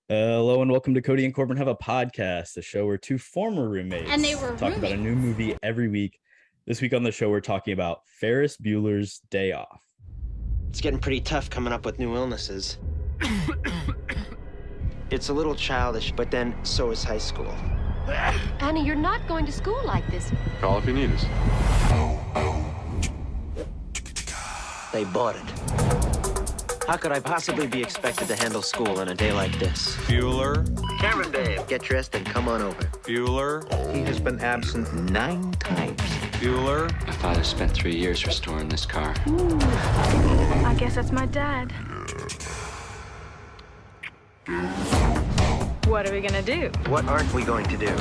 Hello and welcome to Kody and Korbin Have a Podcast, a show where two former roommates And they were talk about a new movie every week. This week on the show, we're talking about Ferris Bueller's Day Off. It's getting pretty tough coming up with new illnesses. It's a little childish, but then so is high school. Honey, you're not going to school like this. Call if you need us. They bought it. How could I possibly be expected to handle school on a day like this? Bueller. Cameron, babe, get dressed and come on over. Bueller. He has been absent 9 times. Bueller. My father spent 3 years restoring this car. I guess that's my dad. What are we gonna do? What aren't we going to do?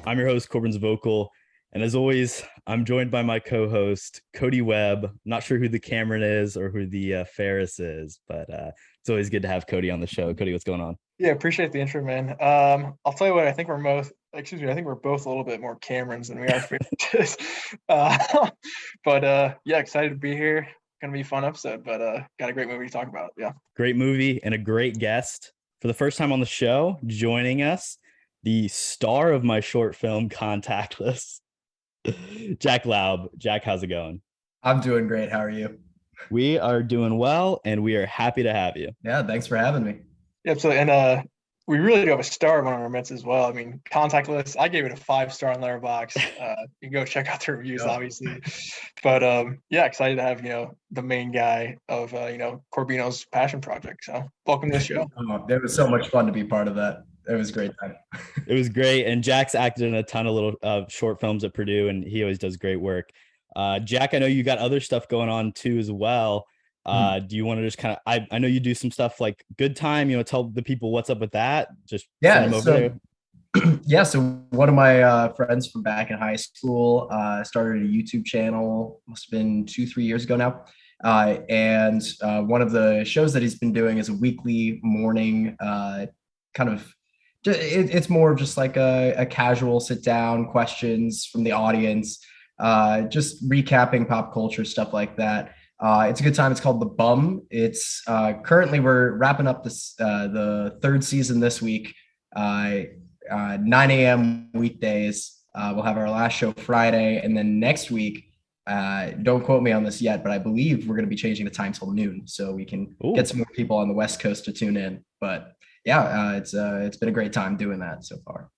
I'm your host, Corbin's Vocal, and as always, I'm joined by my co-host, Kody Webb. Not sure who the Cameron is or who the Ferris is, but it's always good to have Kody on the show. Kody, what's going on? Yeah, appreciate the intro, man. I'll tell you what, I think we're both a little bit more Camerons than we are Ferris. Yeah, excited to be here. Gonna be a fun episode, but got a great movie to talk about. Yeah. Great movie and a great guest. For the first time on the show, joining us, the star of my short film, Contactless, Jack Loub. Jack, how's it going? I'm doing great. How are you? We are doing well, and we are happy to have you. Yeah, thanks for having me. Yeah, absolutely. And we really do have a star on our midst as well. I mean, Contactless, I gave it a 5-star on Letterboxd. You can go check out the reviews, obviously. But yeah, excited to have, the main guy of, Corbino's passion project. So welcome to the show. It was so much fun to be part of that. It was a great time. It was great. And Jack's acted in a ton of little short films at Purdue, and he always does great work. Jack, I know you got other stuff going on too as well. Do you want to just kind of, I know you do some stuff like GoodTime, tell the people what's up with that. Just send them over there. Yeah. So one of my friends from back in high school started a YouTube channel, must have been 2-3 years ago now. And one of the shows that he's been doing is a weekly morning it's more of just like a casual sit down, questions from the audience, just recapping pop culture, stuff like that. It's a good time. It's called The Bum. It's currently we're wrapping up this the 3rd season this week. 9 a.m. weekdays. We'll have our last show Friday, and then next week. Don't quote me on this yet, but I believe we're going to be changing the time till noon, so we can get some more people on the West Coast to tune in. But yeah, it's been a great time doing that so far.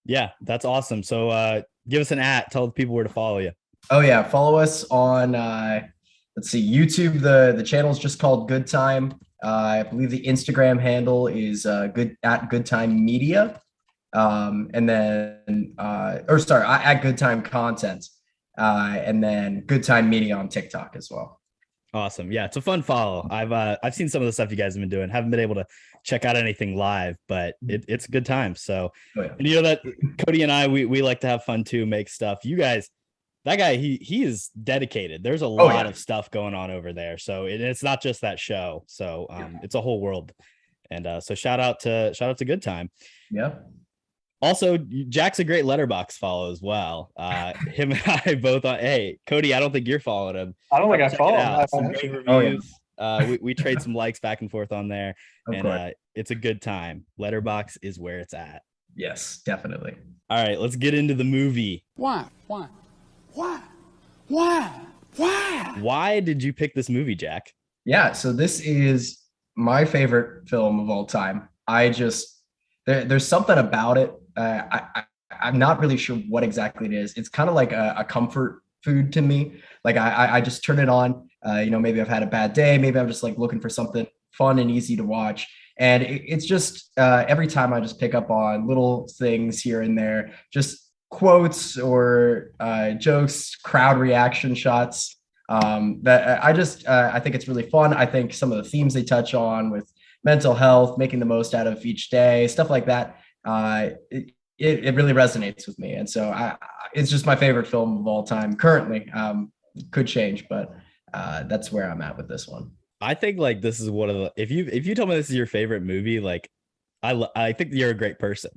Yeah, that's awesome. So give us an tell the people where to follow you. Oh yeah, follow us on let's see, YouTube. The channel is just called GoodTime. I believe the Instagram handle is GoodTime Media, and then at GoodTime Content, and then GoodTime Media on TikTok as well. Awesome. Yeah, it's a fun follow. I've seen some of the stuff you guys have been doing. Haven't been able to check out anything live, but it's a good time. So, and that Kody and I, we like to have fun too, make stuff. You guys, that guy, he is dedicated. There's a lot of stuff going on over there. So it's not just that show. So it's a whole world. And so shout out to GoodTime. Yeah. Also, Jack's a great Letterboxd follow as well. Him and I both on. Hey, Kody, I don't think you're following him. I don't think I follow him. Some great reviews. We trade some likes back and forth on there, and it's a good time. Letterboxd is where it's at. Yes, definitely. All right, let's get into the movie. Why did you pick this movie, Jack? Yeah, so this is my favorite film of all time. There's something about it. I'm not really sure what exactly it is. It's kind of like a comfort food to me. Like I just turn it on. Maybe I've had a bad day. Maybe I'm just like looking for something fun and easy to watch. And it's just every time I just pick up on little things here and there, just quotes or jokes, crowd reaction shots. I think it's really fun. I think some of the themes they touch on with mental health, making the most out of each day, stuff like that. It really resonates with me. And so it's just my favorite film of all time currently. Could change, but that's where I'm at with this one. I think like this is one of the, if you tell me this is your favorite movie, like I think you're a great person.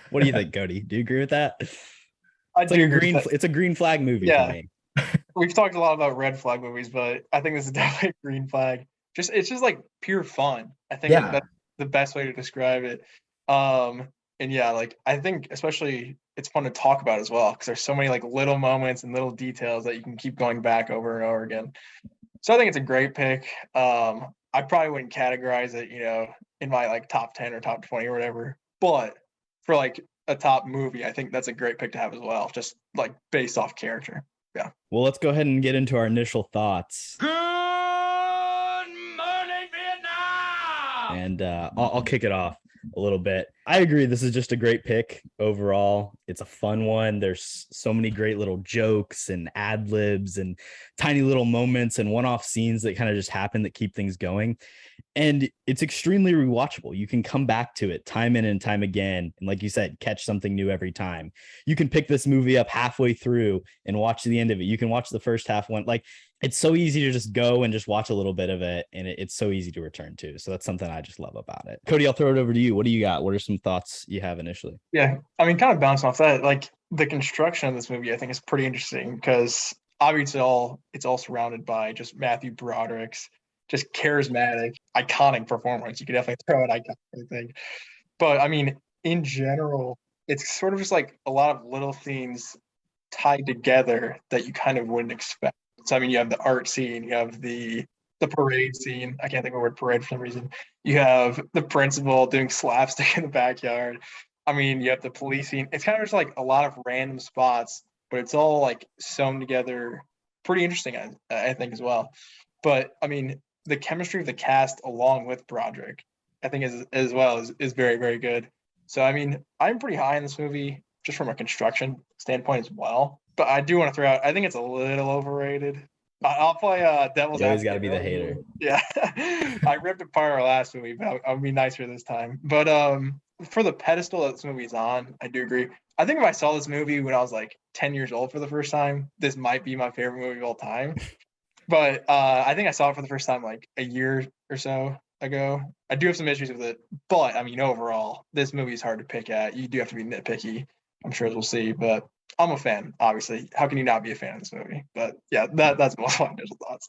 What do you think, Kody? Do you agree with that? It's a green flag movie for me. We've talked a lot about red flag movies, but I think this is definitely a green flag. It's just like pure fun. I think the best way to describe it. And yeah, like I think especially it's fun to talk about as well because there's so many like little moments and little details that you can keep going back over and over again. So I think it's a great pick. I probably wouldn't categorize it, in my like top 10 or top 20 or whatever. But for like a top movie, I think that's a great pick to have as well, just like based off character. Yeah. Well, let's go ahead and get into our initial thoughts. Good morning, Vietnam! And I'll kick it off a little bit. I agree. This is just a great pick overall. It's a fun one. There's so many great little jokes and ad libs and tiny little moments and one-off scenes that kind of just happen that keep things going. And it's extremely rewatchable. You can come back to it time in and time again. And like you said, catch something new every time. You can pick this movie up halfway through and watch the end of it. You can watch the first half one. Like, it's so easy to just go and just watch a little bit of it. And it's so easy to return to. So that's something I just love about it. Cody, I'll throw it over to you. What do you got? What are some thoughts you have initially? Yeah, I mean, kind of bouncing off that, like the construction of this movie, I think is pretty interesting because obviously it's all surrounded by just Matthew Broderick's just charismatic, iconic performance. You could definitely throw an iconic, I think. But I mean, in general, it's sort of just like a lot of little scenes tied together that you kind of wouldn't expect. So, I mean, you have the art scene, you have the parade scene. I can't think of the word parade for some reason. You have the principal doing slapstick in the backyard. I mean, you have the police scene. It's kind of just like a lot of random spots, but it's all like sewn together. Pretty interesting, I think, as well. But I mean, the chemistry of the cast along with Broderick, I think is very, very good. So, I mean, I'm pretty high in this movie just from a construction standpoint as well. But I do want to throw out, I think it's a little overrated. I'll play devil's advocate. You always got to be the hater. Yeah. I ripped apart our last movie, but I'll be nicer this time. But for the pedestal that this movie's on, I do agree. I think if I saw this movie when I was like 10 years old for the first time, this might be my favorite movie of all time. But I think I saw it for the first time like a year or so ago. I do have some issues with it. But, I mean, overall, this movie is hard to pick at. You do have to be nitpicky, I'm sure, as we'll see. But I'm a fan, obviously. How can you not be a fan of this movie? But yeah, that's most of my initial thoughts.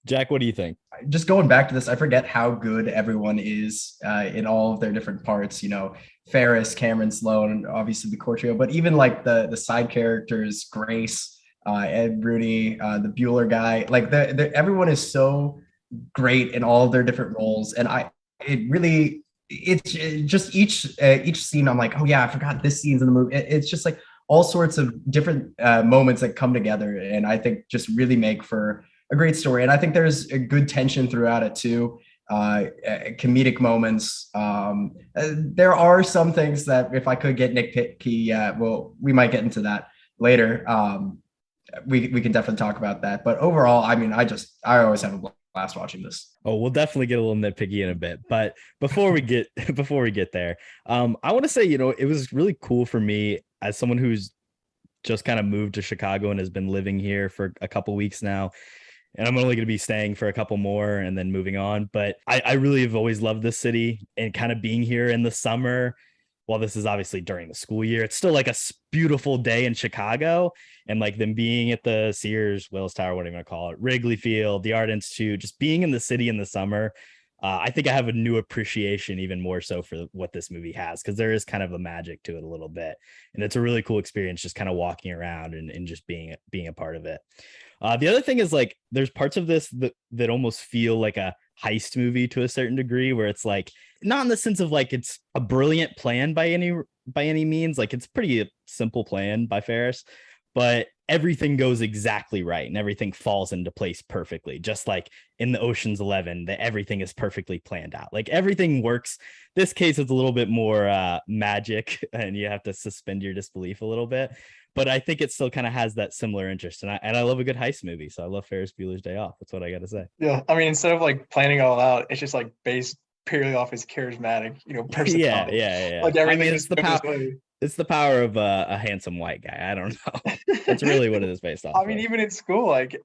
Jack, what do you think? Just going back to this, I forget how good everyone is in all of their different parts. Ferris, Cameron, Sloan, obviously the core trio, but even like the side characters, Grace, Ed, Rudy, the Bueller guy, like everyone is so great in all of their different roles. And it's just each scene, I'm like, oh yeah, I forgot this scene's in the movie. It's just like all sorts of different moments that come together, and I think just really make for a great story. And I think there's a good tension throughout it too. Comedic moments. There are some things that if I could get nitpicky, well, we might get into that later. We can definitely talk about that. But overall, I mean, I always have a blast watching this. Oh, we'll definitely get a little nitpicky in a bit. But before we get there, I want to say, it was really cool for me as someone who's just kind of moved to Chicago and has been living here for a couple weeks now. And I'm only going to be staying for a couple more and then moving on. But I really have always loved this city, and kind of being here in the summer. While this is obviously during the school year, it's still like a beautiful day in Chicago. And like them being at the Sears, Willis Tower, whatever you want to call it, Wrigley Field, the Art Institute, just being in the city in the summer. I think I have a new appreciation even more so for what this movie has, because there is kind of a magic to it a little bit. And it's a really cool experience just kind of walking around and just being a part of it. The other thing is, like, there's parts of this that almost feel like a heist movie to a certain degree, where it's like, not in the sense of like it's a brilliant plan by any means. Like, it's pretty simple plan by Ferris, but everything goes exactly right and everything falls into place perfectly. Just like in the Ocean's 11, that everything is perfectly planned out. Like, everything works. This case is a little bit more magic, and you have to suspend your disbelief a little bit. But I think it still kind of has that similar interest. And I love a good heist movie. So I love Ferris Bueller's Day Off. That's what I got to say. Yeah. I mean, instead of like planning it all out, it's just like based purely off his charismatic, personality. Yeah. Like, everything, I mean, it's the power of a handsome white guy. I don't know. That's really what it is based off. I mean, even in school, like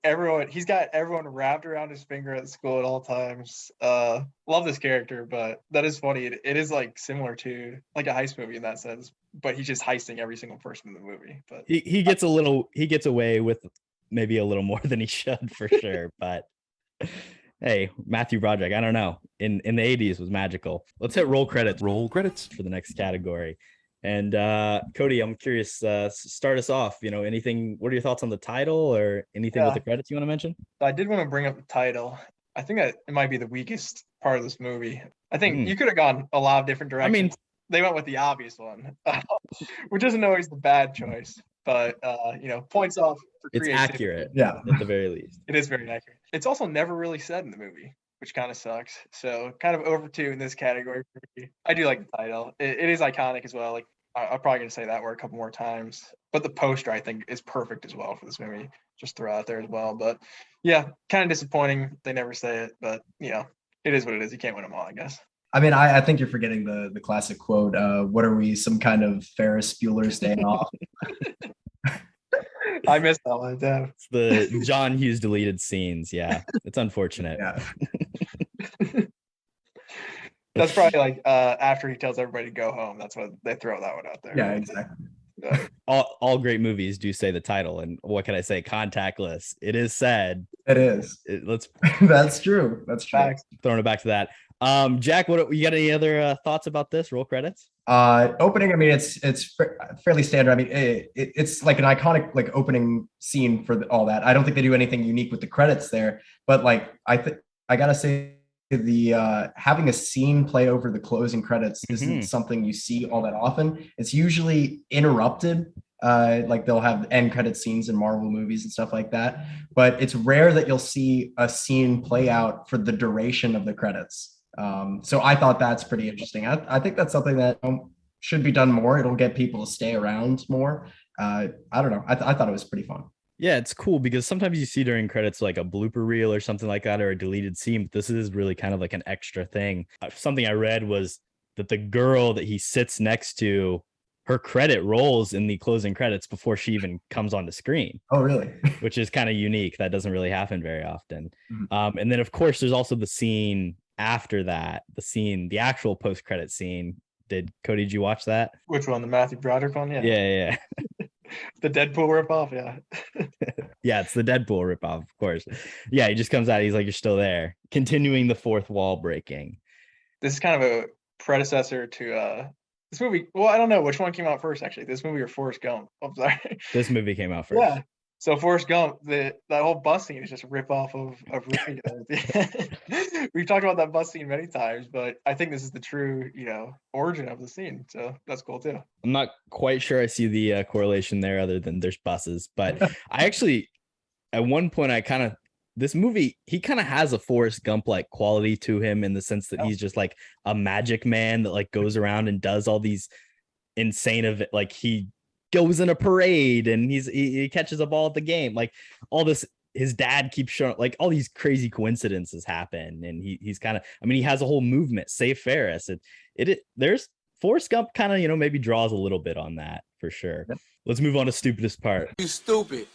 he's got everyone wrapped around his finger at school at all times. Love this character, but that is funny. It is like similar to like a heist movie in that sense, but he's just heisting every single person in the movie. But he gets away with maybe a little more than he should, for sure. But Hey, Matthew Broderick, I don't know. In the 80s was magical. Let's hit roll credits. Roll credits for the next category. And Kody, I'm curious, start us off. Anything, what are your thoughts on the title or anything with the credits you want to mention? I did want to bring up the title. I think that it might be the weakest part of this movie. I think you could have gone a lot of different directions. I mean, they went with the obvious one, which isn't always the bad choice, but points off for creativity. It's accurate, at the very least. It is very accurate. It's also never really said in the movie, which kind of sucks. So kind of over 2 in this category for me. I do like the title. It is iconic as well. Like I'm probably gonna say that word a couple more times, but the poster I think is perfect as well for this movie. Just throw out there as well. But yeah, kind of disappointing they never say it, but it is what it is. You can't win them all, I guess. I mean, I think you're forgetting the classic quote. What are we, some kind of Ferris Bueller's Day Off? I missed that one. Damn. It's the John Hughes deleted scenes. Yeah, it's unfortunate. Yeah. That's probably like after he tells everybody to go home. That's what they throw that one out there. Yeah, exactly. All great movies do say the title, and what can I say? Contactless. It is said. It is. That's true. That's true. Facts. Throwing it back to that. Jack, what you got? Any other thoughts about this? Roll credits. Opening. I mean, it's fairly standard. I mean, it's like an iconic like opening scene for all that. I don't think they do anything unique with the credits there, but like I gotta say the having a scene play over the closing credits isn't something you see all that often. It's usually interrupted. Like they'll have end credit scenes in Marvel movies and stuff like that, but it's rare that you'll see a scene play out for the duration of the credits. So I thought that's pretty interesting. I think that's something that should be done more. It'll get people to stay around more. I don't know. I thought it was pretty fun. Yeah, it's cool because sometimes you see during credits like a blooper reel or something like that, or a deleted scene. But this is really kind of like an extra thing. Something I read was that the girl that he sits next to, her credit rolls in the closing credits before she even comes on the screen. Oh, really? Which is kind of unique. That doesn't really happen very often. And then, of course, there's also the scene after that, the actual post-credit scene. Cody, did you watch that? Which one? The Matthew Broderick one? Yeah. The Deadpool ripoff, yeah. Yeah, it's the Deadpool ripoff, of course. Yeah, he just comes out, he's like, you're still there. Continuing the fourth wall breaking. This is kind of a predecessor to this movie. Well, I don't know which one came out first, actually. This movie or Forrest Gump. I'm sorry. This movie came out first. Yeah. So Forrest Gump, that whole bus scene is just a ripoff of We've talked about that bus scene many times, but I think this is the true, origin of the scene. So that's cool too. I'm not quite sure I see the correlation there other than there's buses, but I actually, at one point, this movie, he kind of has a Forrest Gump like quality to him in the sense that he's just like a magic man that like goes around and does all these insane like he goes in a parade and he catches a ball at the game, like all this. His dad keeps showing, like all these crazy coincidences happen, and he's kind of, I mean, he has a whole movement, Save Ferris. There's Forrest Gump kind of, maybe draws a little bit on that for sure. Yep. Let's move on to stupidest part. You stupid.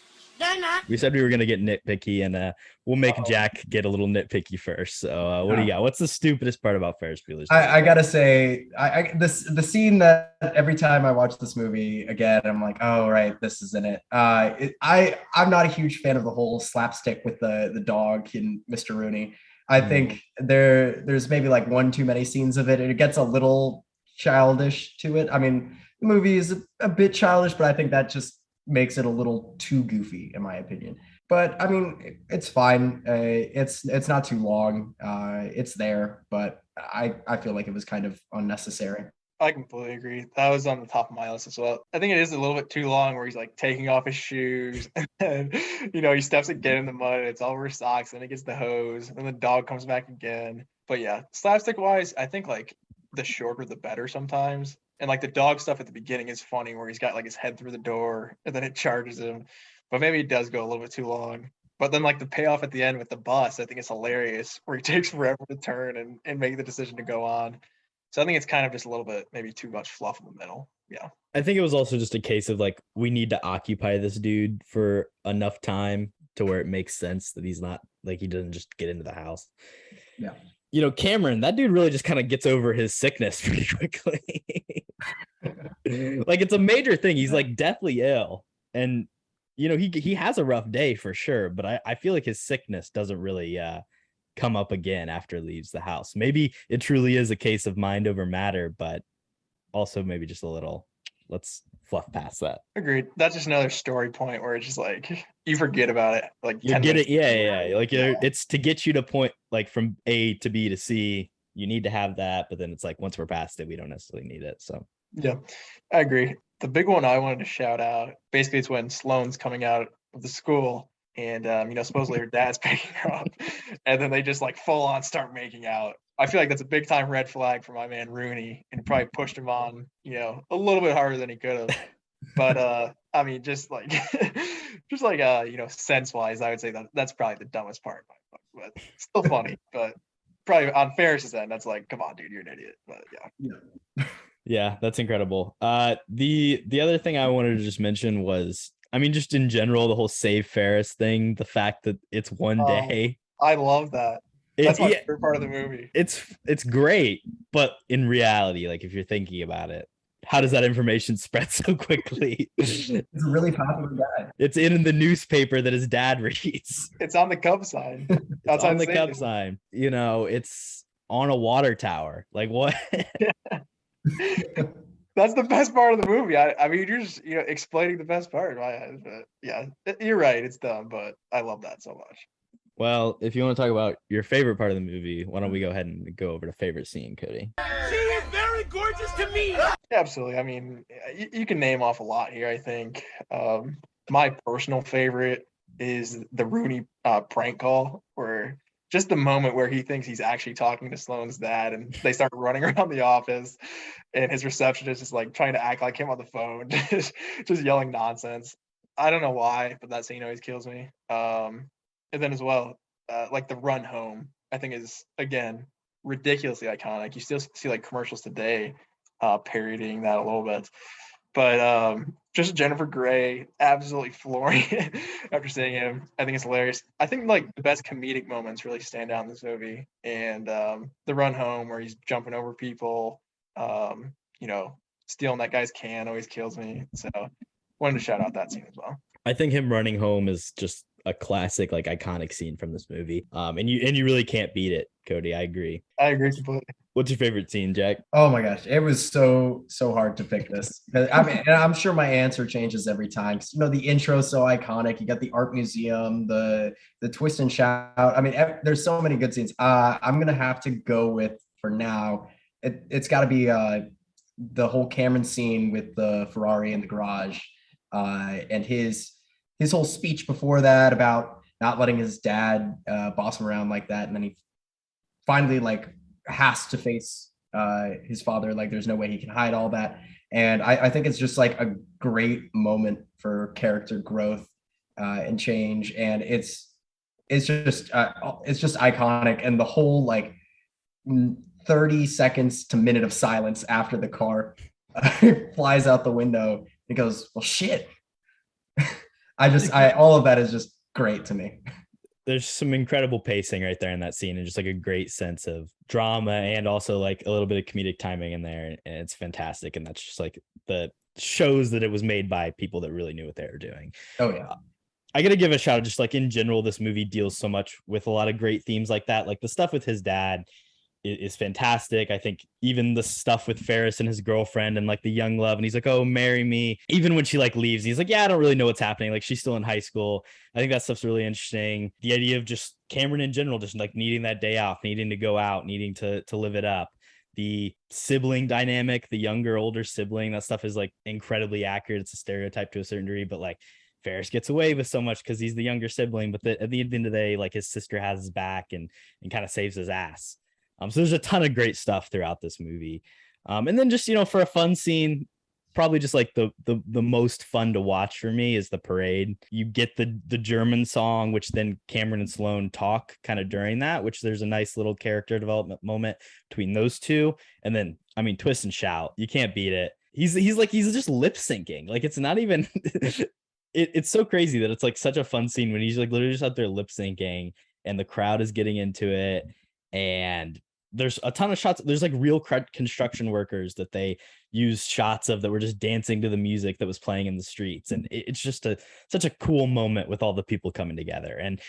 We said we were gonna get nitpicky, and we'll make Jack get a little nitpicky first. So, what do you got? What's the stupidest part about Ferris Bueller's? I gotta say, the scene that every time I watch this movie again, I'm like, oh right, this is in it. I'm not a huge fan of the whole slapstick with the dog and Mr. Rooney. I think there's maybe like one too many scenes of it, and it gets a little childish to it. I mean, the movie is a bit childish, but I think that just makes it a little too goofy in my opinion. But I mean, it's fine. It's not too long. It's there, but I feel like it was kind of unnecessary. I completely agree. That was on the top of my list as well. I think it is a little bit too long where he's like taking off his shoes and he steps again in the mud and it's all over his socks and he gets the hose and the dog comes back again. But yeah, slapstick wise, I think like the shorter the better sometimes. And like the dog stuff at the beginning is funny where he's got like his head through the door and then it charges him. But maybe it does go a little bit too long. But then like the payoff at the end with the bus, I think it's hilarious where he takes forever to turn and make the decision to go on. So I think it's kind of just a little bit, maybe too much fluff in the middle. Yeah. I think it was also just a case of like, we need to occupy this dude for enough time to where it makes sense that he's not like, he doesn't just get into the house. Yeah. Cameron, that dude really just kind of gets over his sickness pretty quickly. Like it's a major thing. He's like deathly ill. And, he has a rough day for sure. But I feel like his sickness doesn't really come up again after leaves the house. Maybe it truly is a case of mind over matter, but also maybe just a little, let's fluff past that. Agreed. That's just another story point where it's just like you forget about it. Like you get it. Yeah. Like it's to get you to point like from A to B to C. You need to have that, but then it's like once we're past it, we don't necessarily need it. So yeah, I agree. The big one I wanted to shout out, basically it's when Sloane's coming out of the school and supposedly her dad's picking her up, and then they just like full on start making out. I feel like that's a big time red flag for my man Rooney, and probably pushed him on, a little bit harder than he could have. But I mean, just like sense wise, I would say that's probably the dumbest part of my book, but still funny. But probably on Ferris's end, that's like, come on, dude, you're an idiot. But yeah, that's incredible. The other thing I wanted to just mention was, I mean, just in general, the whole save Ferris thing, the fact that it's one day. I love that. That's my favorite part of the movie. It's great, but in reality, like if you're thinking about it, how does that information spread so quickly? It's a really popular guy. It's in the newspaper that his dad reads. It's on the Cub sign. It's on the Cub sign. It's on a water tower. Like what? That's the best part of the movie. I mean, you're just explaining the best part in my head. But yeah, you're right. It's dumb, but I love that so much. Well, if you want to talk about your favorite part of the movie, why don't we go ahead and go over to favorite scene, Kody? She is very gorgeous to me. Yeah, absolutely. I mean, you can name off a lot here, I think. My personal favorite is the Rooney prank call, where just the moment where he thinks he's actually talking to Sloane's dad and they start running around the office and his receptionist is like trying to act like him on the phone, just yelling nonsense. I don't know why, but that scene always kills me. And then as well, like the run home, I think is, again, ridiculously iconic. You still see like commercials today parodying that a little bit. But just Jennifer Grey absolutely flooring it after seeing him. I think it's hilarious. I think like the best comedic moments really stand out in this movie. And the run home where he's jumping over people, stealing that guy's can always kills me. So wanted to shout out that scene as well. I think him running home is just a classic, like iconic scene from this movie. And you really can't beat it, Kody. I agree completely. What's your favorite scene, Jack? Oh my gosh, it was so hard to pick this. I mean, I'm sure my answer changes every time. The intro is so iconic. You got the art museum, the twist and shout. I mean, there's so many good scenes. I'm gonna have to go with, for now, it's got to be the whole Cameron scene with the Ferrari in the garage, and his whole speech before that about not letting his dad boss him around like that, and then he finally like has to face his father. Like there's no way he can hide all that. And I think it's just like a great moment for character growth and change. And it's just iconic. And the whole like 30 seconds to minute of silence after the car flies out the window, it goes, well, shit. All of that is just great to me. There's some incredible pacing right there in that scene, and just like a great sense of drama and also like a little bit of comedic timing in there. And it's fantastic. And that's just like the shows that it was made by people that really knew what they were doing. Oh yeah. I got to give a shout out, just like in general, this movie deals so much with a lot of great themes like that. Like the stuff with his dad is fantastic. I think even the stuff with Ferris and his girlfriend and like the young love, and he's like, oh, marry me. Even when she like leaves, he's like, yeah, I don't really know what's happening. Like she's still in high school. I think that stuff's really interesting. The idea of just Cameron in general, just like needing that day off, needing to go out, needing to live it up. The sibling dynamic, the younger, older sibling, that stuff is like incredibly accurate. It's a stereotype to a certain degree, but like Ferris gets away with so much because he's the younger sibling, but at the end of the day, like his sister has his back and kind of saves his ass. So there's a ton of great stuff throughout this movie. And then just, for a fun scene, probably just like the most fun to watch for me is the parade. You get the German song, which then Cameron and Sloane talk kind of during that, which there's a nice little character development moment between those two. And then, I mean, twist and shout, you can't beat it. He's just lip syncing. Like it's not even, it's so crazy that it's like such a fun scene when he's like literally just out there lip syncing and the crowd is getting into it. And there's a ton of shots. There's like real construction workers that they use shots of that were just dancing to the music that was playing in the streets. And it's just such a cool moment with all the people coming together. And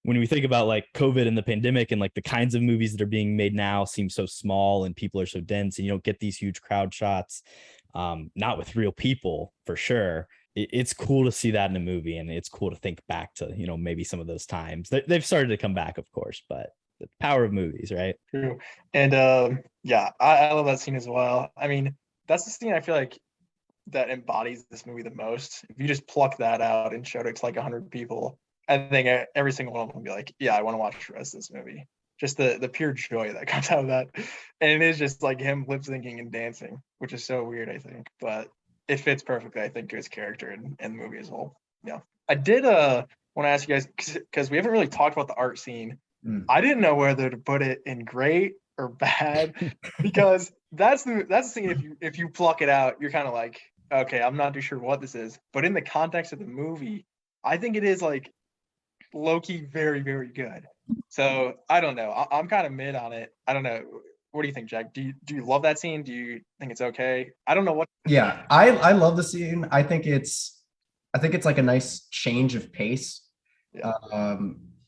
when we think about like COVID and the pandemic and like the kinds of movies that are being made now seem so small and people are so dense and you don't get these huge crowd shots, not with real people for sure. It's cool to see that in a movie, and it's cool to think back to, you know, maybe some of those times. They've started to come back, of course, but the power of movies, right? True. And I love that scene as well. I mean, that's the scene I feel like that embodies this movie the most. If you just pluck that out and showed it to like 100 people, I think every single one of them would be like, yeah, I want to watch the rest of this movie. Just the pure joy that comes out of that. And it is just like him lip syncing and dancing, which is so weird, I think. But it fits perfectly, I think, to his character and the movie as a whole. Yeah. I did want to ask you guys, because we haven't really talked about the art scene. I didn't know whether to put it in great or bad, because that's the scene, if you pluck it out, you're kind of like, okay, I'm not too sure what this is. But in the context of the movie, I think it is like low-key very, very good. So I don't know. I'm kind of mid on it. I don't know. What do you think, Jack? Do you love that scene? Do you think it's okay? I don't know what. Yeah, I love the scene. I think it's like a nice change of pace. Yeah.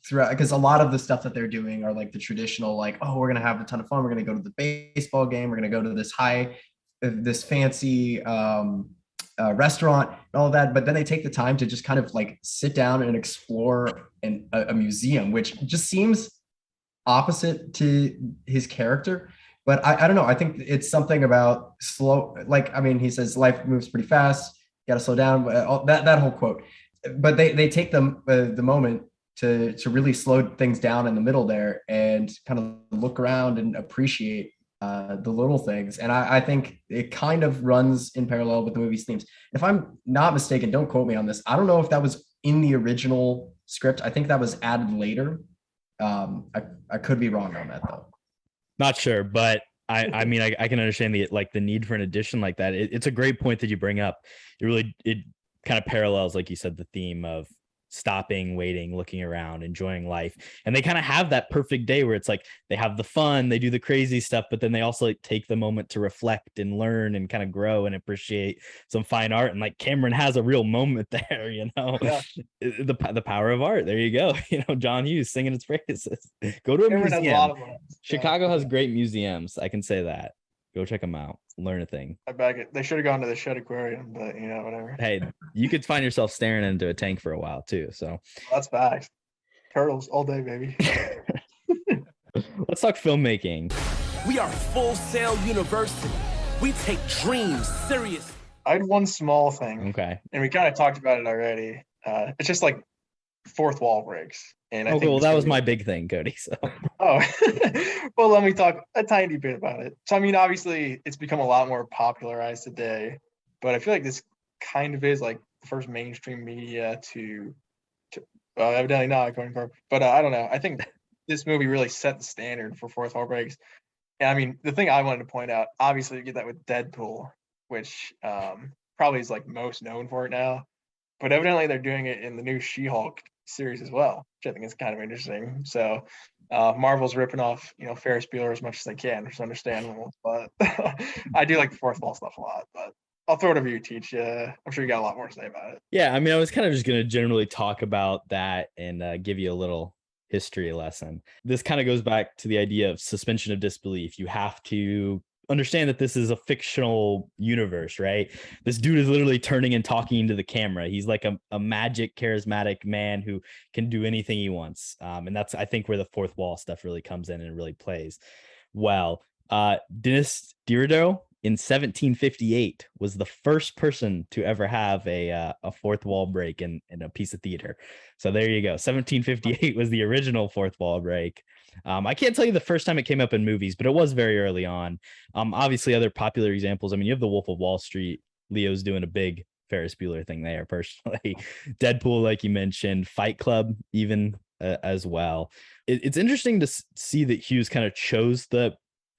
Throughout, because a lot of the stuff that they're doing are like the traditional, like, oh, we're gonna have a ton of fun. We're gonna go to the baseball game. We're gonna go to this fancy restaurant and all of that. But then they take the time to just kind of like sit down and explore a museum, which just seems opposite to his character. But I don't know. I think it's something about slow. Like, I mean, he says life moves pretty fast. You got to slow down. That whole quote. But they take the moment to really slow things down in the middle there and kind of look around and appreciate the little things. And I think it kind of runs in parallel with the movie's themes. If I'm not mistaken, don't quote me on this, I don't know if that was in the original script. I think that was added later. I could be wrong on that though. Not sure, but I mean, I can understand the need for an addition like that. It's a great point that you bring up. It kind of parallels, like you said, the theme of stopping, waiting, looking around, enjoying life. And they kind of have that perfect day where it's like they have the fun, they do the crazy stuff, but then they also like take the moment to reflect and learn and kind of grow and appreciate some fine art. And like Cameron has a real moment there, you know. Yeah. The power of art. There you go. You know, John Hughes singing its praises. Go to a Cameron museum. Has a lot of them. Chicago has great museums. I can say that. Go check them out. Learn a thing. I back it. They should have gone to the Shed Aquarium, but you know, whatever. Hey, you could find yourself staring into a tank for a while too. So that's facts. Turtles all day, baby. Let's talk filmmaking. We are Full Sail University. We take dreams serious. I had one small thing. Okay. And we kind of talked about it already. It's just like fourth wall breaks. And I think well, that was my big thing, Kody. So. Oh, well, let me talk a tiny bit about it. So, I mean, obviously, it's become a lot more popularized today, but I feel like this kind of is like the first mainstream media to evidently not according to Korbin, but I don't know. I think this movie really set the standard for fourth wall breaks. And I mean, the thing I wanted to point out, obviously, you get that with Deadpool, which probably is like most known for it now, but evidently they're doing it in the new She-Hulk series as well, which I think is kind of interesting. So Marvel's ripping off, you know, Ferris Bueller as much as they can, which is understandable. But I do like the fourth wall stuff a lot. But I'll throw it over you, Teach. I'm sure you got a lot more to say about it. Yeah, I mean, I was kind of just going to generally talk about that and give you a little history lesson. This kind of goes back to the idea of suspension of disbelief. You have to understand that this is a fictional universe, right? This dude is literally turning and talking into the camera. He's like a magic, charismatic man who can do anything he wants. And that's, I think, where the fourth wall stuff really comes in and really plays well. Dennis Diderot in 1758 was the first person to ever have a fourth wall break in a piece of theater. So there you go. 1758 was the original fourth wall break. I can't tell you the first time it came up in movies, but it was very early on. Obviously, other popular examples. I mean, you have The Wolf of Wall Street. Leo's doing a big Ferris Bueller thing there, personally. Deadpool, like you mentioned, Fight Club, even as well. It's interesting to see that Hughes kind of chose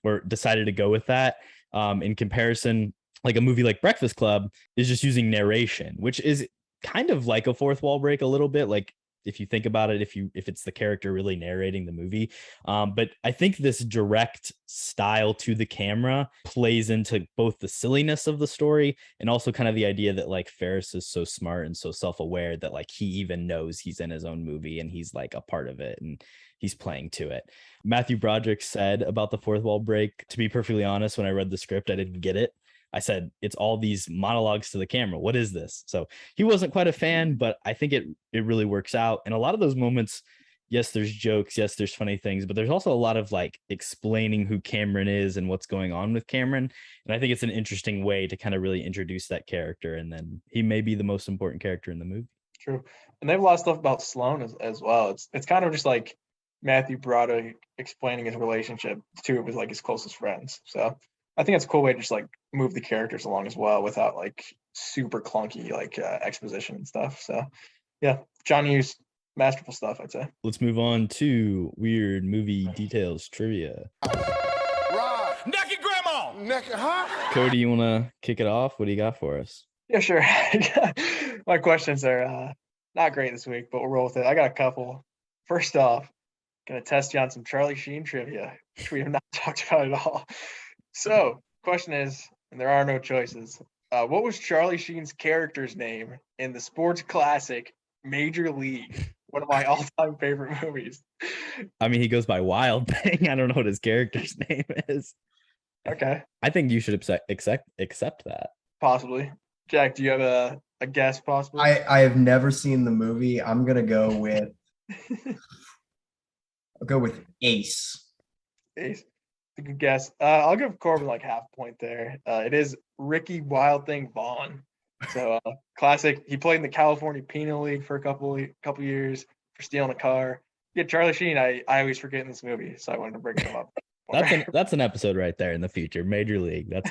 or decided to go with that. In comparison, like a movie like Breakfast Club is just using narration, which is kind of like a fourth wall break a little bit. Like if you think about it, if it's the character really narrating the movie. But I think this direct style to the camera plays into both the silliness of the story and also kind of the idea that like Ferris is so smart and so self-aware that like he even knows he's in his own movie and he's like a part of it and he's playing to it. Matthew Broderick said about the fourth wall break, to be perfectly honest, when I read the script, I didn't get it. I said, it's all these monologues to the camera. What is this? So he wasn't quite a fan, but I think it really works out. And a lot of those moments, yes, there's jokes. Yes, there's funny things, but there's also a lot of like explaining who Cameron is and what's going on with Cameron. And I think it's an interesting way to kind of really introduce that character. And then he may be the most important character in the movie. True. And they have a lot of stuff about Sloane as well. It's kind of just like Matthew Broderick explaining his relationship to it with like his closest friends. So I think it's a cool way to just like move the characters along as well without like super clunky like exposition and stuff. So yeah, John Hughes, masterful stuff, I'd say. Let's move on to weird movie details trivia. Naked grandma. Naked, huh? Kody, you want to kick it off? What do you got for us? Yeah, sure. My questions are not great this week, but we'll roll with it. I got a couple. First off, gonna test you on some Charlie Sheen trivia, which we have not talked about at all. So, question is, and there are no choices, what was Charlie Sheen's character's name in the sports classic Major League? One of my all-time favorite movies. I mean, he goes by Wild Thing. I don't know what his character's name is. Okay. I think you should accept that. Possibly. Jack, do you have a guess possibly? I have never seen the movie. I'm gonna go with I'll go with Ace. Ace. A good guess. I'll give Korbin like half a point there. It is Ricky Wild Thing Vaughn. So classic. He played in the California Penal League for a couple years for stealing a car. Yeah, Charlie Sheen. I always forget in this movie, so I wanted to bring him up. That's an episode right there in the future. Major League. That's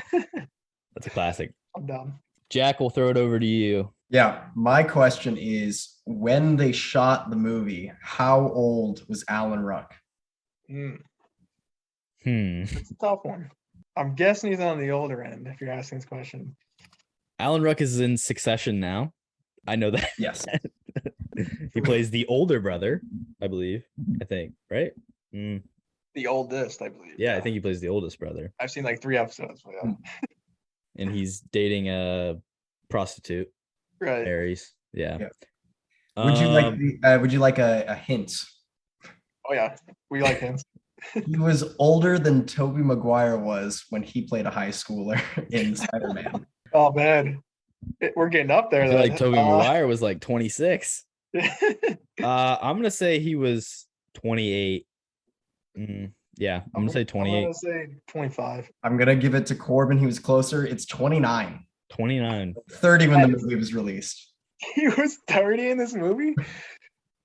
a classic. I'm done. Jack, we'll throw it over to you. Yeah, my question is, when they shot the movie, how old was Alan Ruck? It's a tough one. I'm guessing he's on the older end if you're asking this question. Alan Ruck is in Succession now. I know that. Yes. He plays the older brother, I believe. I think, right? The oldest, I believe. Yeah, I think he plays the oldest brother. I've seen like 3 episodes. But yeah. And he's dating a prostitute. Right. Aries. Yeah. Would you like a hint? Oh yeah, we like hints. He was older than Tobey Maguire was when he played a high schooler in Spider-Man. Oh man, we're getting up there. I feel like Tobey Maguire was like 26. I'm gonna say he was 28. Yeah, I'm gonna say 28. I'm gonna say 25. I'm gonna give it to Korbin. He was closer. It's 29. 29. 30 when the movie was released. He was 30 in this movie?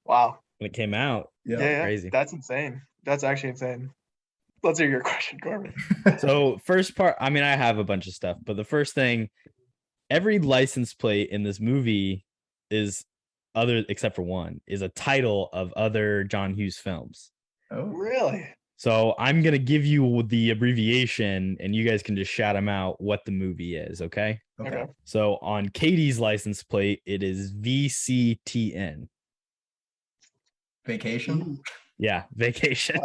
Wow. When it came out. Yeah. Crazy. That's insane. That's actually insane. Let's hear your question, Korbin. So first part, I mean, I have a bunch of stuff, but the first thing, every license plate in this movie is except for one, is a title of other John Hughes films. Oh, really? So I'm going to give you the abbreviation and you guys can just shout them out what the movie is. Okay. So on Katie's license plate, it is VCTN. Vacation? Yeah. Vacation.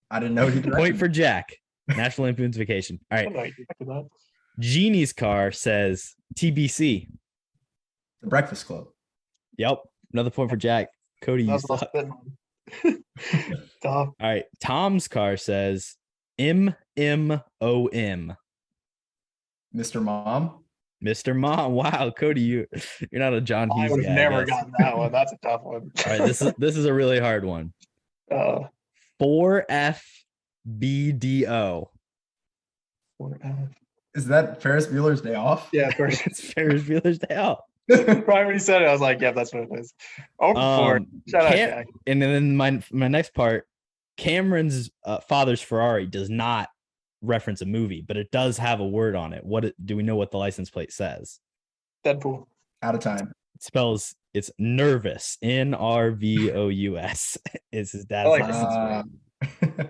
I didn't know. Point for Jack. National Lampoon's Vacation. All right. Jeannie's car says TBC. The Breakfast Club. Yep. Another point for Jack. Kody, you suck. All right. Tom's car says MMOM. Mr. Mom. Mr. Mom. Wow, Kody, you're not a John Hughes guy. I would have never gotten that one. That's a tough one. All right, this is a really hard one. 4FBDO. 4F. Is that Ferris Bueller's Day Off? Yeah, of course. It's Ferris Bueller's Day Off. Right when he said it, I was like, "Yeah, that's what it is." Shout out, Jack. And then my next part, Cameron's father's Ferrari does not reference a movie, but it does have a word on it. Do we know what the license plate says? Deadpool. Out of time. It spells it's Nervous. NRVOUS. Is his dad's license plate.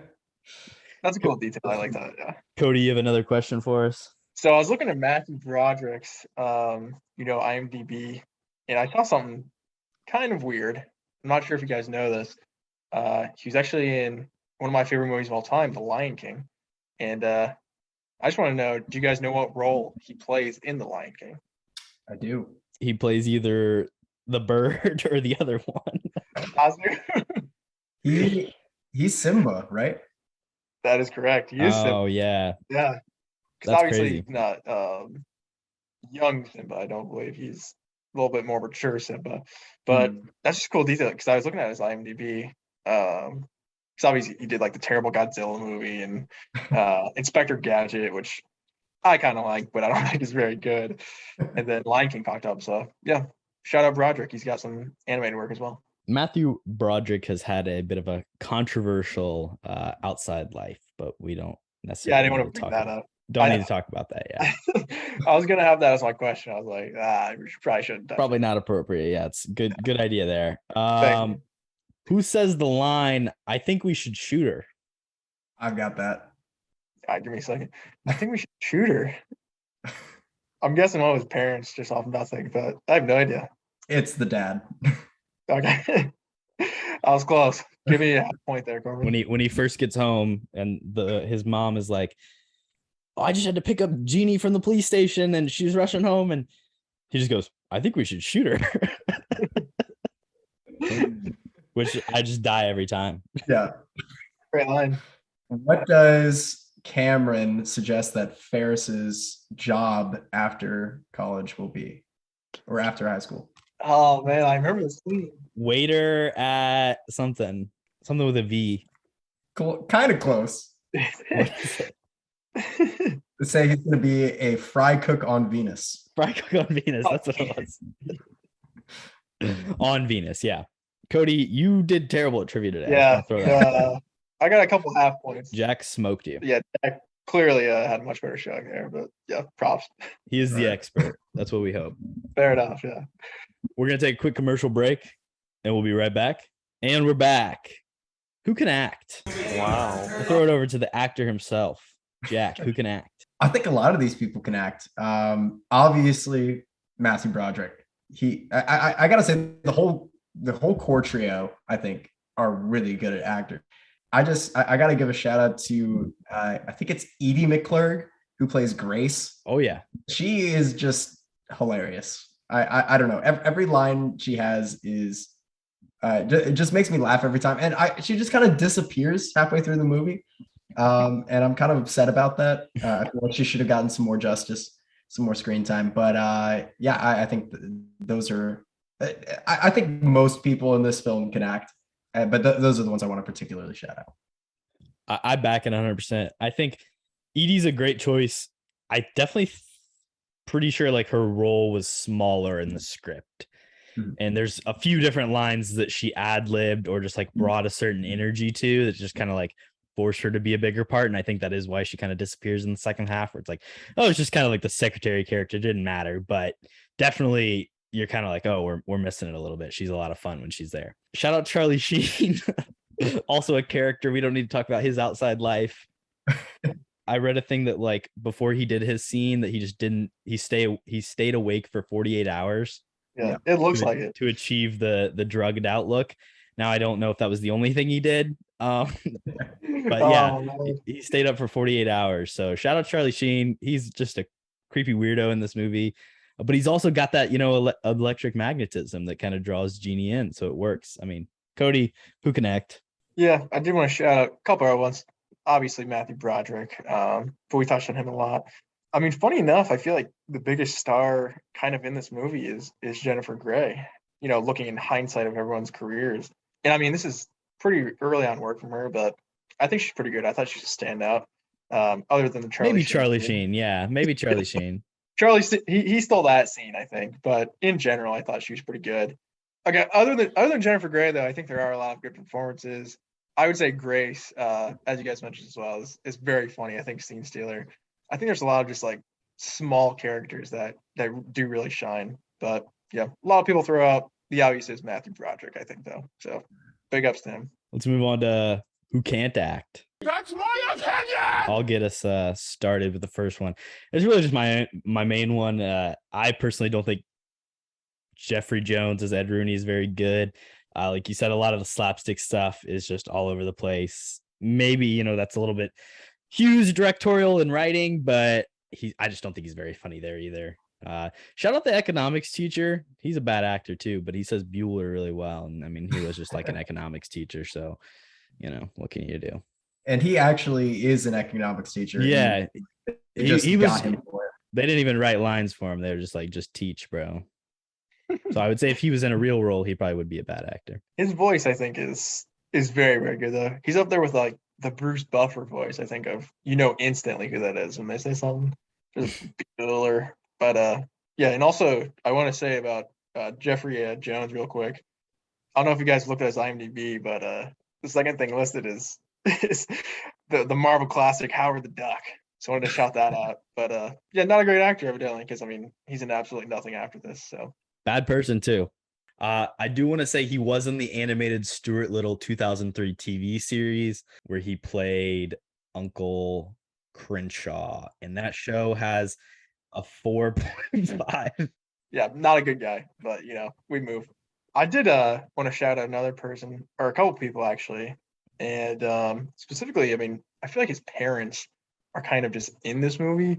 That's a cool detail. I like that. Yeah. Kody, you have another question for us? So I was looking at Matthew Broderick's, IMDb, and I saw something kind of weird. I'm not sure if you guys know this. He was actually in one of my favorite movies of all time, The Lion King. And I just want to know, do you guys know what role he plays in The Lion King? I do. He plays either the bird or the other one. He's Simba, right? That is correct. He is Simba. Oh yeah. Yeah. Because obviously he's not young Simba, I don't believe. He's a little bit more mature Simba. But that's just a cool detail because I was looking at his IMDb. Because obviously he did like the terrible Godzilla movie and Inspector Gadget, which I kind of like, but I don't think is very good. And then Lion King popped up. So yeah, shout out Broderick. He's got some animated work as well. Matthew Broderick has had a bit of a controversial outside life, but we don't necessarily. Yeah, I didn't want to bring that up. Don't need to talk about that. Yeah, I was gonna have that as my question. I was like, we probably shouldn't. Probably not appropriate. Yeah, it's good idea there. Who says the line, I think we should shoot her? I've got that. Give me a second. I think we should shoot her. I'm guessing one of his parents just off nothing, but I have no idea. It's the dad. Okay. I was close. Give me a point there, Korbin. When he first gets home and his mom is like, oh, I just had to pick up Jeannie from the police station and she's rushing home, and he just goes, I think we should shoot her. Which I just die every time. Yeah. Great line. What does Cameron suggest that Ferris's job after college will be, or after high school? Oh man, I remember this scene. Waiter at something with a V. Cool. Kind of close. Say he's going to be a fry cook on Venus. Fry cook on Venus. That's what it was. On Venus, yeah. Kody, you did terrible at trivia today. Yeah. I got a couple half points. Jack smoked you. Yeah, Jack clearly had a much better showing there, but yeah, props. He is the expert. That's what we hope. Fair enough, yeah. We're going to take a quick commercial break, and we'll be right back. And we're back. Who can act? Wow. We'll throw it over to the actor himself. Jack, who can act? I think a lot of these people can act. Obviously, Matthew Broderick. I gotta say the whole core trio, I think, are really good at acting. I gotta give a shout out to I think it's Edie McClurg, who plays Grace. Oh yeah, she is just hilarious. I don't know. Every line she has is it just makes me laugh every time, and she just kind of disappears halfway through the movie. And I'm kind of upset about that. I feel like she should have gotten some more justice, some more screen time. But yeah, I think those are. I think most people in this film can act, but those are the ones I want to particularly shout out. I back it 100%. I think Edie's a great choice. I definitely pretty sure like her role was smaller in the script. And there's a few different lines that she ad-libbed or just like brought a certain energy to that just kind of like forced her to be a bigger part. And I think that is why she kind of disappears in the second half, where it's like, oh, it's just kind of like the secretary character. It didn't matter, but definitely you're kind of like, oh, we're missing it a little bit. She's a lot of fun when she's there. Shout out Charlie Sheen. Also a character. We don't need to talk about his outside life. I read a thing that like before he did his scene that he just didn't, he stayed awake for 48 hours. Yeah, it looks like it. To achieve the drugged out look. Now I don't know if that was the only thing he did. But yeah, he stayed up for 48 hours. So shout out Charlie Sheen. He's just a creepy weirdo in this movie. But he's also got that, electric magnetism that kind of draws Jeannie in. So it works. I mean, Kody, who can act? Yeah, I did want to shout out a couple other ones. Obviously, Matthew Broderick. But we touched on him a lot. I mean, funny enough, I feel like the biggest star kind of in this movie is Jennifer Grey, looking in hindsight of everyone's careers. And I mean, this is pretty early on work from her, but I think she's pretty good. I thought she should stand out. Other than the Charlie Sheen. Yeah, maybe Charlie Sheen. Charlie, he stole that scene, I think. But in general, I thought she was pretty good. Okay, other than Jennifer Grey, though, I think there are a lot of good performances. I would say Grace, as you guys mentioned as well, is very funny. I think Scene Stealer. I think there's a lot of just like small characters that do really shine. But yeah, a lot of people throw out the obvious is Matthew Broderick, I think, though. So big ups to him. Let's move on to who can't act. That's my opinion! I'll get us started with the first one. It's really just my main one. I personally don't think Jeffrey Jones as Ed Rooney is very good. Like you said, a lot of the slapstick stuff is just all over the place. Maybe, you know, that's a little bit Hughes directorial and writing, but I just don't think he's very funny there either. Shout out the economics teacher. He's a bad actor too, but he says Bueller really well. And I mean, he was just like an economics teacher. So, you know, what can you do? And he actually is an economics teacher. Yeah. He was, him for it. They didn't even write lines for him. They were just like, just teach, bro. So I would say if he was in a real role, he probably would be a bad actor. His voice, I think, is very, very good though. He's up there with like the Bruce Buffer voice. I think of, you know, instantly who that is when they say something. Just Bueller. But yeah, and also I want to say about Jeffrey Jones real quick. I don't know if you guys looked at his IMDb, but the second thing listed is the Marvel classic Howard the Duck. So I wanted to shout that out. But yeah, not a great actor evidently, because I mean he's in absolutely nothing after this. So bad person too. I do want to say he was in the animated Stuart Little 2003 TV series where he played Uncle Crenshaw, and that show has a 4.5. Yeah, not a good guy, but you know, we move. I did want to shout out another person, or a couple people actually, and specifically, I mean, I feel like his parents are kind of just in this movie.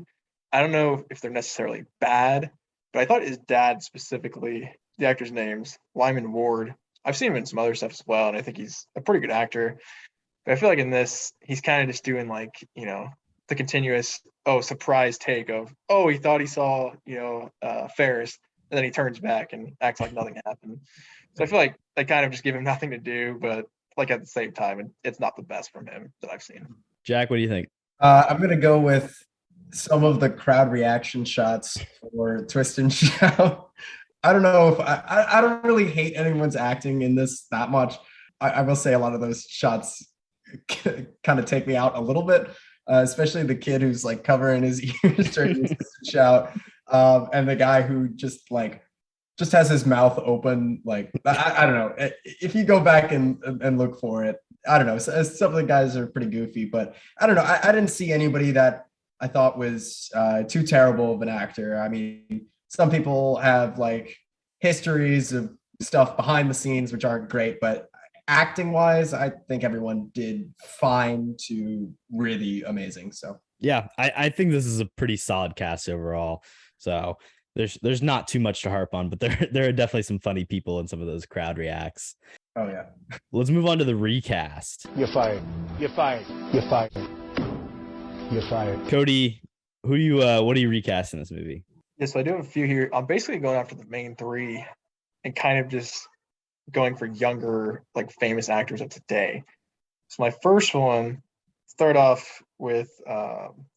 I don't know if they're necessarily bad, but I thought his dad specifically, the actor's name's Lyman Ward. I've seen him in some other stuff as well, and I think he's a pretty good actor. But I feel like in this, he's kind of just doing like, you know, the continuous, surprise take of, he thought he saw, you know, Ferris, and then he turns back and acts like nothing happened. So I feel like they kind of just give him nothing to do, but like at the same time, it's not the best from him that I've seen. Jack, what do you think? I'm going to go with some of the crowd reaction shots for Twist and Shout. I don't know if I don't really hate anyone's acting in this that much. I will say a lot of those shots kind of take me out a little bit, especially the kid who's like covering his ears during Twist and Shout, and the guy who just has his mouth open. Like I don't know. If you go back and look for it, I don't know. Some of the guys are pretty goofy, but I don't know. I didn't see anybody that I thought was too terrible of an actor. I mean, some people have like histories of stuff behind the scenes which aren't great, but acting wise, I think everyone did fine to really amazing. So yeah, I think this is a pretty solid cast overall. So there's not too much to harp on, but there are definitely some funny people in some of those crowd reacts. Oh yeah. Let's move on to the recast. You're fired. You're fired. You're fired. You're fired. Kody, what are you recasting this movie? Yeah, so I do have a few here. I'm basically going after the main three and kind of just going for younger, like famous actors of today. So my first one, start off with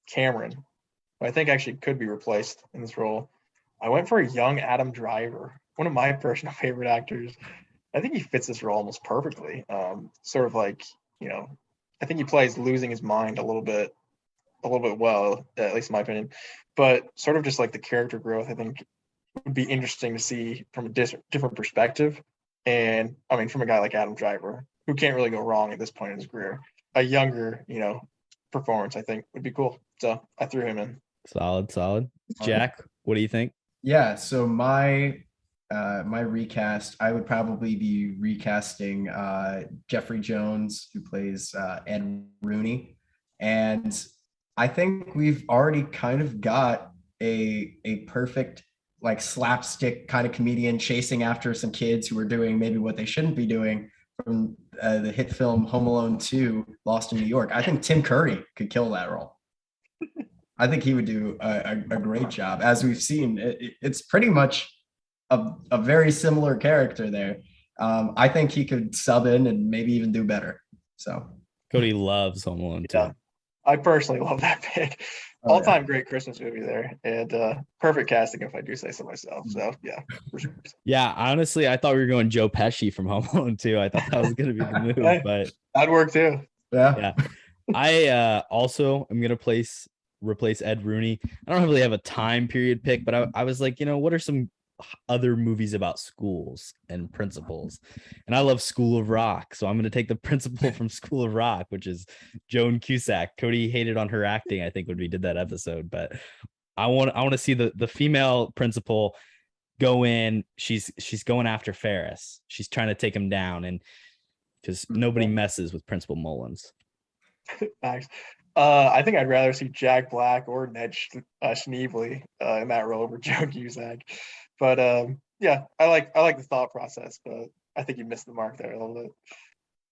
Cameron, who I think actually could be replaced in this role. I went for a young Adam Driver, one of my personal favorite actors. I think he fits this role almost perfectly. Sort of like, you know, I think he plays losing his mind a little bit well, at least in my opinion. But sort of just like the character growth, I think would be interesting to see from a different perspective. And I mean, from a guy like Adam Driver, who can't really go wrong at this point in his career, a younger, you know, performance, I think would be cool. So I threw him in. Solid. Jack, what do you think? Yeah, so my recast, I would probably be recasting Jeffrey Jones, who plays Ed Rooney, and I think we've already kind of got a perfect like slapstick kind of comedian chasing after some kids who are doing maybe what they shouldn't be doing from the hit film Home Alone 2, Lost in New York. I think Tim Curry could kill that role. I think he would do a great job. As we've seen, it's pretty much a very similar character there. I think he could sub in and maybe even do better. So Kody loves Home Alone 2. Yeah. I personally love that pick. All-time great Christmas movie there, and perfect casting if I do say so myself. So yeah, for sure. Yeah, honestly, I thought we were going Joe Pesci from Home Alone 2. I thought that was going to be the move, but that'd work too. Yeah. I also am going to replace Ed Rooney. I don't really have a time period pick, but I was like, you know, what are some other movies about schools and principals? And I love School of Rock, so I'm going to take the principal from School of Rock, which is Joan Cusack. Kody hated on her acting, I think, when we did that episode, but I want to see the female principal go in. She's going after Ferris. She's trying to take him down, and because nobody messes with Principal Mullins. Thanks. I think I'd rather see Jack Black or Ned Schneebly in that role over Joe Cusack. But yeah, I like the thought process, but I think you missed the mark there a little bit.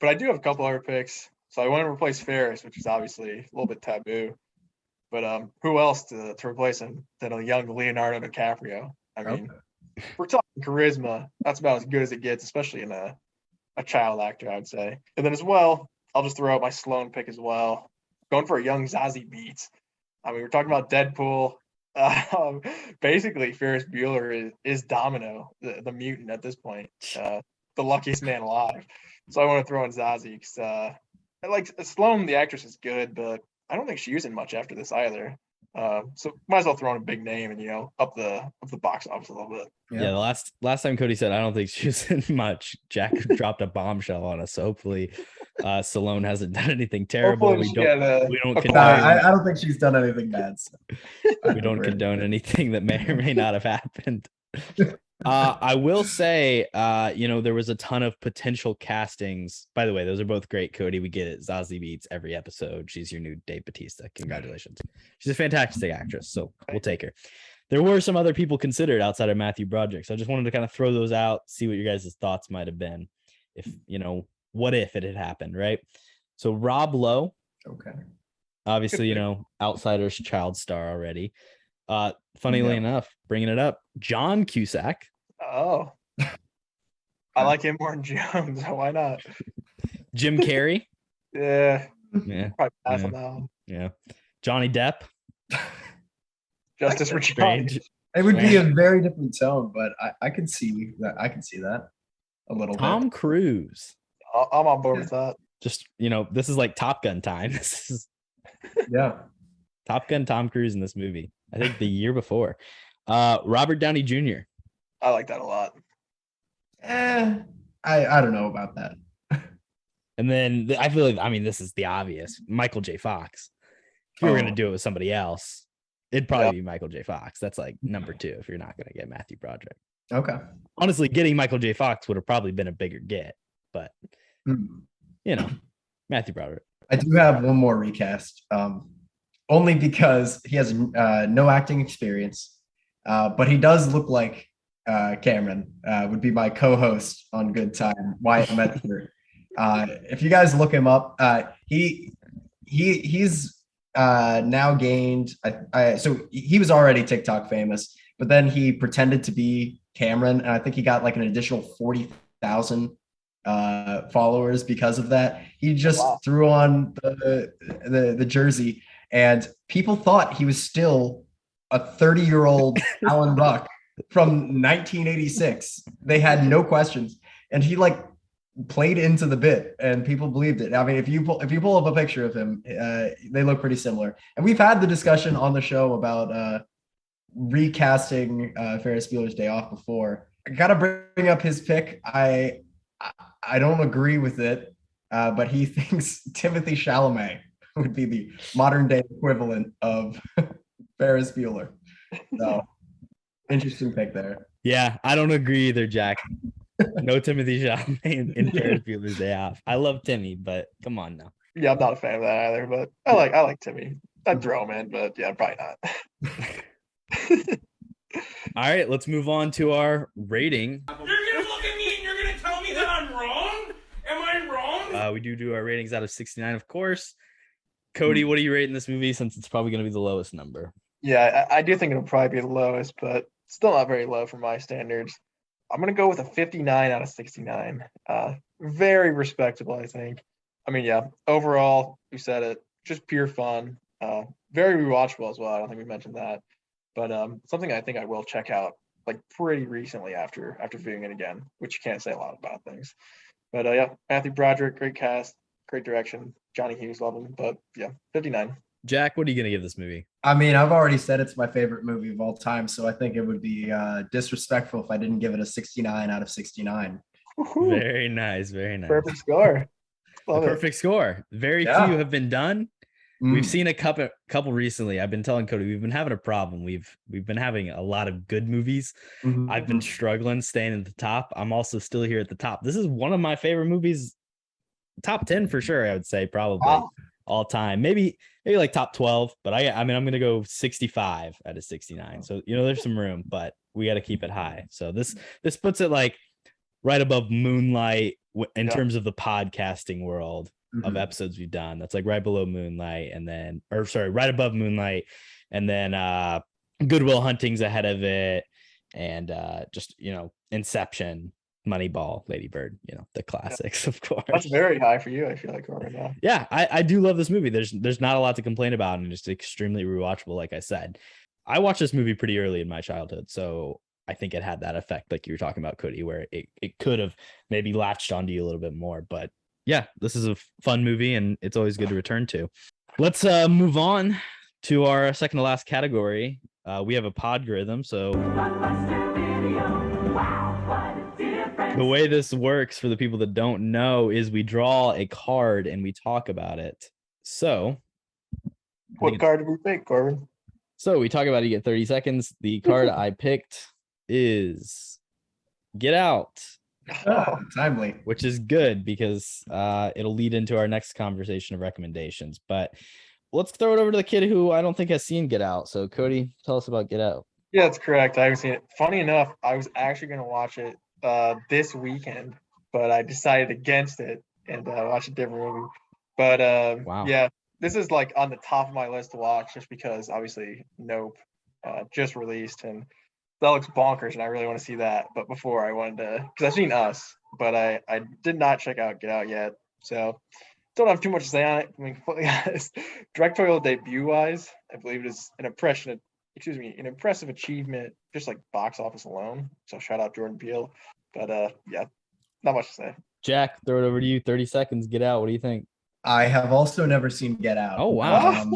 But I do have a couple other picks. So I want to replace Ferris, which is obviously a little bit taboo. But who else to replace him than a young Leonardo DiCaprio? I mean, we're talking charisma. That's about as good as it gets, especially in a child actor, I would say. And then as well, I'll just throw out my Sloan pick as well. Going for a young Zazie Beetz. I mean, we're talking about Deadpool. Basically, Ferris Bueller is Domino, the mutant at this point, the luckiest man alive. So I want to throw in Zazie because like Sloan, the actress, is good, but I don't think she's using much after this either. So might as well throw in a big name and up the box office a little bit. Yeah, the last time Kody said I don't think she's in much, Jack dropped a bombshell on us. So hopefully Stallone hasn't done anything terrible. We don't condone, I don't think she's done anything bad. So. We don't condone anything that may or may not have happened. I will say, there was a ton of potential castings. By the way, those are both great, Kody. We get it. Zazie Beetz every episode. She's your new Dave Bautista. Congratulations. She's a fantastic actress, so we'll take her. There were some other people considered outside of Matthew Broderick, so I just wanted to kind of throw those out, see what your guys' thoughts might have been. If, what if it had happened, right? So Rob Lowe. Okay. Obviously, Outsiders child star already. Funnily enough, bringing it up, John Cusack. Oh, I like him more than Jones. So why not? Jim Carrey. Yeah. Probably pass on that one. Yeah. Johnny Depp. Justice for Johnny. It would be a very different tone, but I can see that. I can see that a little bit. Tom Cruise. I'm on board with that. Just this is like Top Gun time. This is Top Gun Tom Cruise in this movie. I think the year before. Robert Downey Jr. I like that a lot. I don't know about that. And then I feel like, this is the obvious. Michael J. Fox. If you were going to do it with somebody else, it'd probably be Michael J. Fox. That's like number 2 if you're not going to get Matthew Broderick. Okay. Honestly, getting Michael J. Fox would have probably been a bigger get, but Matthew Broderick. I do have one more recast, only because he has no acting experience, but he does look like Cameron. Would be my co-host on Good Time, Wyatt Metzger. If you guys look him up, he's now gained. So he was already TikTok famous, but then he pretended to be Cameron, and I think he got like an additional 40,000 followers because of that. He just threw on the jersey, and people thought he was still a 30-year-old Alan Ruck from 1986. They had no questions, and he played into the bit, and people believed it. I mean, if you pull up a picture of him, they look pretty similar. And we've had the discussion on the show about recasting Ferris Bueller's Day Off before. I gotta bring up his pick. I don't agree with it, but he thinks Timothy Chalamet would be the modern day equivalent of Ferris Bueller. So interesting pick there. Yeah, I don't agree either, Jack. No Timothy Chalamet in Ferris Bueller's Day Off. I love Timmy, but come on now. Yeah, I'm not a fan of that either, but I like Timmy. I'd throw him in, but yeah, probably not. All right, let's move on to our rating. You're gonna look at me and you're gonna tell me that I'm wrong? Am I wrong? We do our ratings out of 69, of course. Kody, what are you rating this movie, since it's probably going to be the lowest number? Yeah, I do think it'll probably be the lowest, but still not very low for my standards. I'm going to go with a 59 out of 69. Very respectable, I think. I mean, yeah, overall, you said it, just pure fun. Very rewatchable as well. I don't think we mentioned that. But something I think I will check out pretty recently after viewing it again, which you can't say a lot about things. But yeah, Matthew Broderick, great cast, great direction. Johnny Hughes, love him. But yeah, 59. Jack, what are you going to give this movie? I mean, I've already said it's my favorite movie of all time, so I think it would be disrespectful if I didn't give it a 69 out of 69. Woo-hoo. Very nice, very nice. Perfect score. Perfect score. Very few have been done. We've seen a couple recently. I've been telling Kody we've been having a problem. We've been having a lot of good movies. I've been struggling staying at the top. I'm also still here at the top. This is one of my favorite movies, top 10 for sure. I would say probably all time. Maybe like top 12. But I mean I'm gonna go 65 out of 69. So there's some room, but we got to keep it high. So this puts it like right above Moonlight in terms of the podcasting world of episodes we've done. That's like right below Moonlight, right above Moonlight, and then Good Will Hunting's ahead of it, and just Inception, Moneyball, Lady Bird, the classics, of course. That's very high for you, I feel like, right now. Yeah, I do love this movie. There's not a lot to complain about, and it's extremely rewatchable. Like I said, I watched this movie pretty early in my childhood, so I think it had that effect, like you were talking about, Kody, where it could have maybe latched onto you a little bit more. But yeah, this is a fun movie, and it's always good to return to. Let's move on to our second to last category. We have a Podgorithm. So the way this works for the people that don't know is we draw a card and we talk about it. So what card did we pick, Korbin? So we talk about it, you get 30 seconds. The card I picked is Get Out. Oh, timely. Which is good because it'll lead into our next conversation of recommendations. But let's throw it over to the kid who I don't think has seen Get Out. So Kody, tell us about Get Out. Yeah, that's correct. I haven't seen it. Funny enough, I was actually going to watch it this weekend, but I decided against it and watch a different movie. But wow. Yeah, this is like on the top of my list to watch just because obviously Nope just released and that looks bonkers and I really want to see that. But before I wanted to, because I've seen Us, but I did not check out Get Out yet. So don't have too much to say on it. I mean, completely honest. Directorial debut wise, I believe it is an impressive achievement, just like box office alone. So shout out Jordan Peele. But yeah, not much to say. Jack, throw it over to you. 30 seconds. Get Out. What do you think? I have also never seen Get Out. Oh, wow.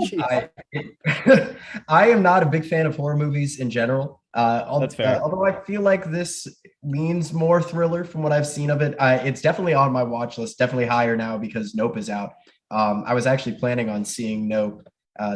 I am not a big fan of horror movies in general. That's fair. Although I feel like this leans more thriller from what I've seen of it. It's definitely on my watch list, definitely higher now because Nope is out. I was actually planning on seeing Nope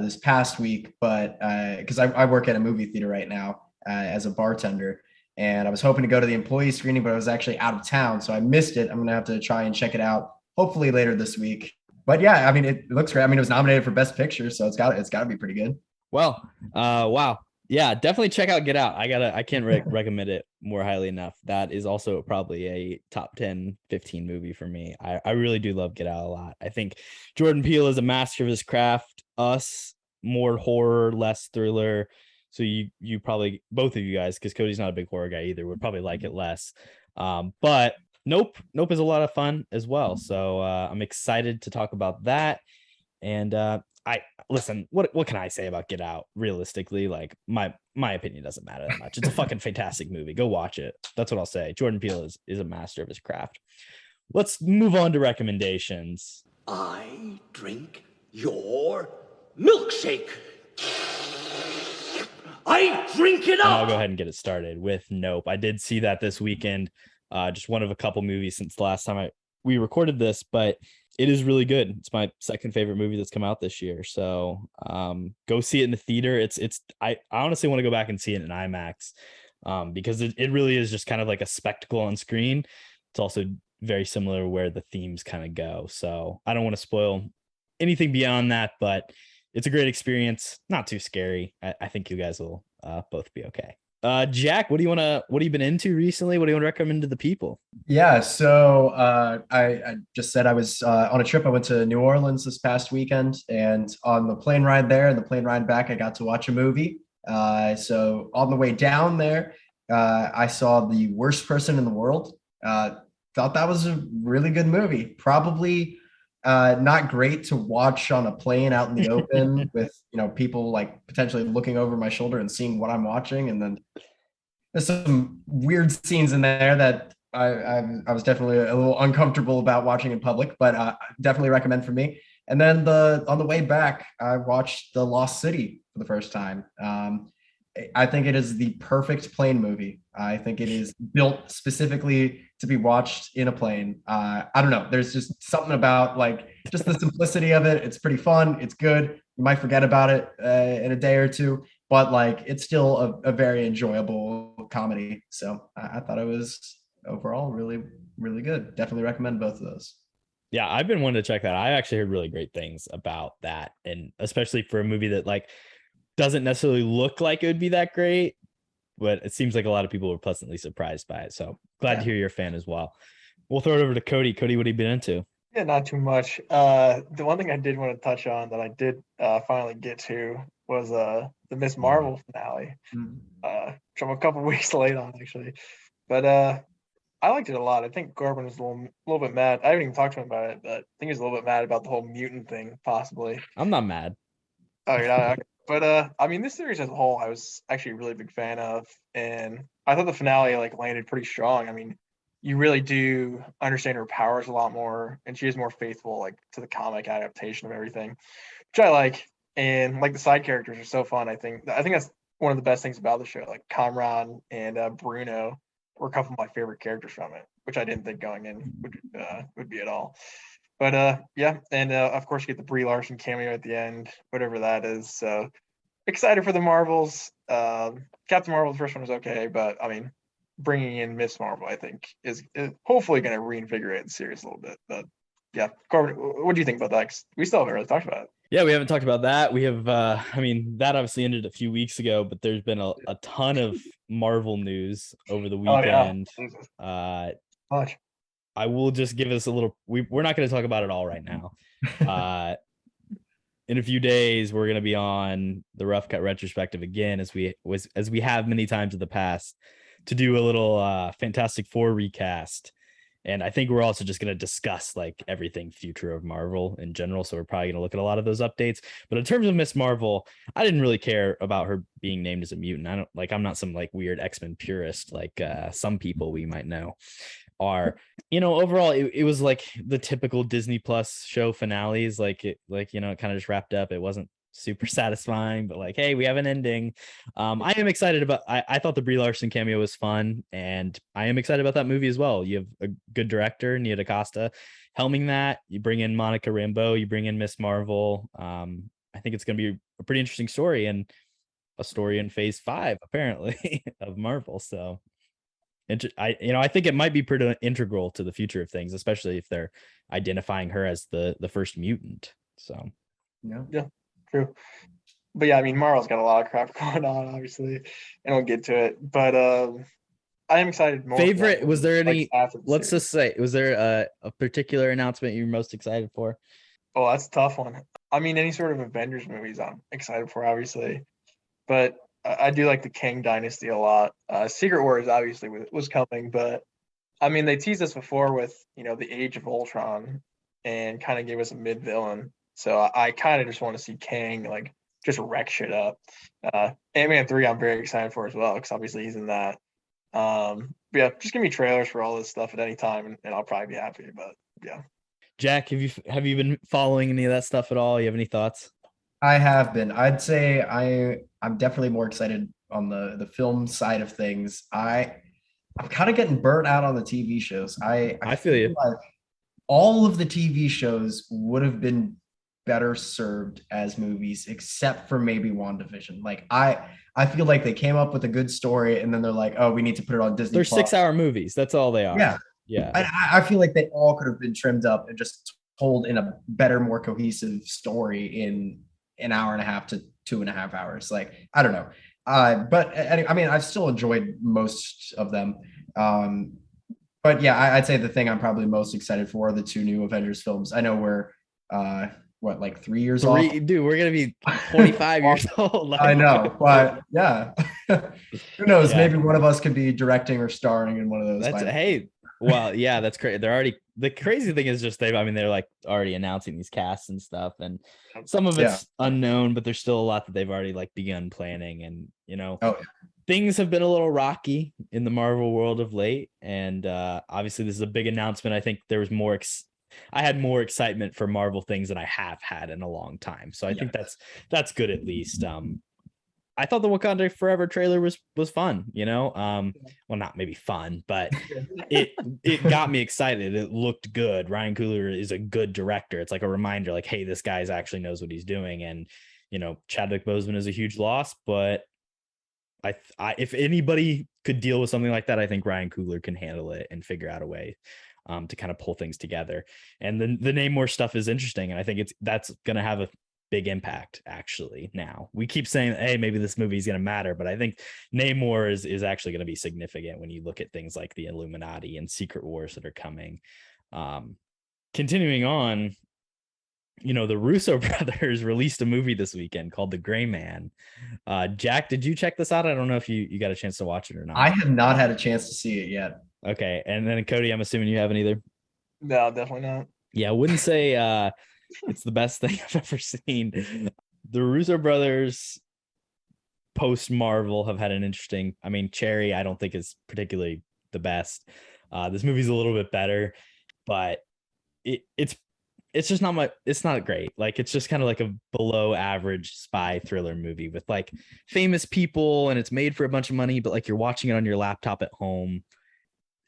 this past week, but because I work at a movie theater right now as a bartender, and I was hoping to go to the employee screening, but I was actually out of town, so I missed it. I'm going to have to try and check it out, hopefully later this week. But yeah, I mean, it looks great. I mean, it was nominated for Best Picture, so it's got to be pretty good. Well, wow. Yeah, definitely check out Get Out. I can't recommend it more highly enough. That is also probably a top 10, 15 movie for me. I really do love Get Out a lot. I think Jordan Peele is a master of his craft. Us, more horror, less thriller. So you probably, both of you guys, because Kody's not a big horror guy either, would probably like it less. But Nope is a lot of fun as well. So I'm excited to talk about that. And I listen, what can I say about Get Out? Realistically, like my opinion doesn't matter that much. It's a fucking fantastic movie. Go watch it. That's what I'll say. Jordan Peele is a master of his craft. Let's move on to recommendations. I drink your milkshake. I drink it up. And I'll go ahead and get it started with Nope. I did see that this weekend. Just one of a couple movies since the last time we recorded this, but it is really good. It's my second favorite movie that's come out this year. So go see it in the theater. I honestly want to go back and see it in IMAX because it really is just kind of like a spectacle on screen. It's also very similar where the themes kind of go. So I don't want to spoil anything beyond that, but it's a great experience. Not too scary. I think you guys will both be okay. Jack, what have you been into recently? What do you want to recommend to the people? Yeah, so I just said I was on a trip. I went to New Orleans this past weekend, and on the plane ride there and the plane ride back, I got to watch a movie. So on the way down there, I saw The Worst Person in the World. Thought that was a really good movie. Probably not great to watch on a plane out in the open with people like potentially looking over my shoulder and seeing what I'm watching, and then there's some weird scenes in there that I was definitely a little uncomfortable about watching in public, but definitely recommend for me. And then on the way back, I watched The Lost City for the first time. I think it is the perfect plane movie. I think it is built specifically to be watched in a plane. I don't know. There's just something about like just the simplicity of it. It's pretty fun. It's good. You might forget about it in a day or two, but like it's still a very enjoyable comedy. So I thought it was overall really, really good. Definitely recommend both of those. Yeah, I've been wanting to check that. I actually heard really great things about that, and especially for a movie that like doesn't necessarily look like it would be that great, but it seems like a lot of people were pleasantly surprised by it. So glad to hear you're a fan as well. We'll throw it over to Kody. Kody, what have you been into? Yeah, not too much. The one thing I did want to touch on that I did finally get to was the Miss Marvel finale, which I'm a couple weeks late on actually, but I liked it a lot. I think Korbin was a little bit mad. I haven't even talked to him about it, but I think he's a little bit mad about the whole mutant thing, possibly. I'm not mad. Oh, you're not. But I mean, this series as a whole, I was actually a really big fan of, and I thought the finale like landed pretty strong. I mean, you really do understand her powers a lot more, and she is more faithful like to the comic adaptation of everything, which I like. And like the side characters are so fun. I think that's one of the best things about the show. Like Kamran and Bruno were a couple of my favorite characters from it, which I didn't think going in would be at all. But yeah, and of course you get the Brie Larson cameo at the end, whatever that is. So excited for the Marvels. Captain Marvel, the first one was okay, but I mean, bringing in Miss Marvel, I think, is hopefully going to reinvigorate the series a little bit. But yeah, Korbin, what do you think about that? 'Cause we still haven't really talked about it. Yeah, we haven't talked about that. We have, I mean, that obviously ended a few weeks ago, but there's been a ton of Marvel news over the weekend. Much. I will just give us a little. We're not going to talk about it all right now. In a few days, we're going to be on the Rough Cut retrospective again, as we have many times in the past, to do a little Fantastic Four recast. And I think we're also just going to discuss like everything future of Marvel in general. So we're probably going to look at a lot of those updates. But in terms of Miss Marvel, I didn't really care about her being named as a mutant. I'm not some like weird X-Men purist like some people we might know are. Overall, it was like the typical Disney Plus show finales. It kind of just wrapped up. It wasn't super satisfying, but like, hey, we have an ending. I am excited about. I thought the Brie Larson cameo was fun, and I am excited about that movie as well. You have a good director, Nia DaCosta, helming that. You bring in Monica Rambeau, you bring in Miss Marvel. I think it's going to be a pretty interesting story, and a story in Phase 5 apparently of Marvel. So, I think it might be pretty integral to the future of things, especially if they're identifying her as the first mutant. So, yeah. True. But yeah, I mean, Marvel's got a lot of crap going on, obviously, and we'll get to it. But I am excited more. Favorite, was there any, let's just say, was there a particular announcement you're most excited for? Oh, that's a tough one. I mean, any sort of Avengers movies I'm excited for, obviously. But I do like the Kang Dynasty a lot. Secret Wars, obviously, was coming. But, I mean, they teased us before with, the Age of Ultron and kind of gave us a mid-villain. So I kind of just want to see Kang like just wreck shit up. Ant-Man 3 I'm very excited for as well, because obviously he's in that. But yeah, just give me trailers for all this stuff at any time, and I'll probably be happy. But yeah. Jack, have you been following any of that stuff at all? You have any thoughts? I have been. I'd say I'm definitely more excited on the film side of things. I'm kind of getting burnt out on the TV shows. I feel you. Like all of the TV shows would have been better served as movies, except for maybe WandaVision. Like I feel like they came up with a good story, and then they're like, oh, we need to put it on Disney. They're 6-hour movies. That's all they are. Yeah. I feel like they all could have been trimmed up and just told in a better, more cohesive story in an hour and a half to 2.5 hours. Like, I don't know. But I mean, I've still enjoyed most of them. But yeah, I'd say the thing I'm probably most excited for are the 2 new Avengers films. I know we're like 3 years off? Dude, we're gonna be 45 years old. I know, but yeah. Who knows? Yeah. Maybe one of us could be directing or starring in one of those. Well, yeah, that's crazy. They're already, the crazy thing is just they're like already announcing these casts and stuff, and some of it's unknown, but there's still a lot that they've already like begun planning, and things have been a little rocky in the Marvel world of late, and obviously this is a big announcement. I think there was more I had more excitement for Marvel things than I have had in a long time. So I think that's good at least. I thought the Wakanda Forever trailer was fun, well, not maybe fun, but it got me excited. It looked good. Ryan Coogler is a good director. It's like a reminder, like, hey, this guy's actually knows what he's doing. And Chadwick Boseman is a huge loss, but I if anybody could deal with something like that, I think Ryan Coogler can handle it and figure out a way to kind of pull things together. And then the Namor stuff is interesting, and I think that's going to have a big impact. Actually, now we keep saying, hey, maybe this movie is going to matter, but I think Namor is actually going to be significant when you look at things like the Illuminati and Secret Wars that are coming. Continuing on, the Russo brothers released a movie this weekend called The Gray Man. Jack, did you check this out? I don't know if you got a chance to watch it or not. I have not had a chance to see it yet. Okay. And then Kody, I'm assuming you haven't either. No, definitely not. Yeah, I wouldn't say it's the best thing I've ever seen. The Russo brothers post Marvel have had an interesting, Cherry, I don't think is particularly the best. This movie's a little bit better, but it's just not much. It's not great. Like, it's just kind of like a below average spy thriller movie with like famous people, and it's made for a bunch of money, but like you're watching it on your laptop at home.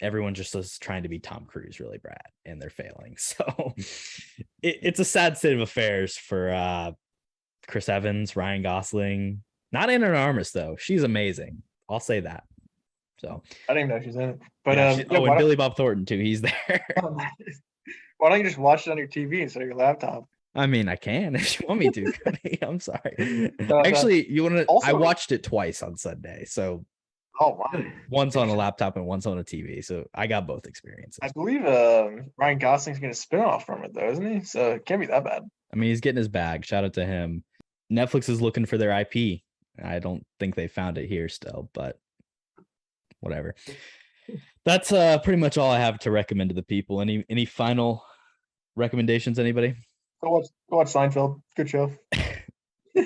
Everyone just is trying to be Tom Cruise really bad, and they're failing. So it's a sad state of affairs for Chris Evans, Ryan Gosling, not Anna de Armas though. She's amazing. I'll say that. So I didn't even know she's in it. But and Billy Bob Thornton too. He's there. Why don't you just watch it on your TV instead of your laptop? I can if you want me to. I'm sorry. Actually, you want to? I watched it twice on Sunday. So, oh wow! Once on a laptop and once on a TV. So I got both experiences. I believe Ryan Gosling's getting a spinoff from it, though, isn't he? So it can't be that bad. He's getting his bag. Shout out to him. Netflix is looking for their IP. I don't think they found it here still, but whatever. That's pretty much all I have to recommend to the people. Any final recommendations, anybody? Go watch Seinfeld. Good show.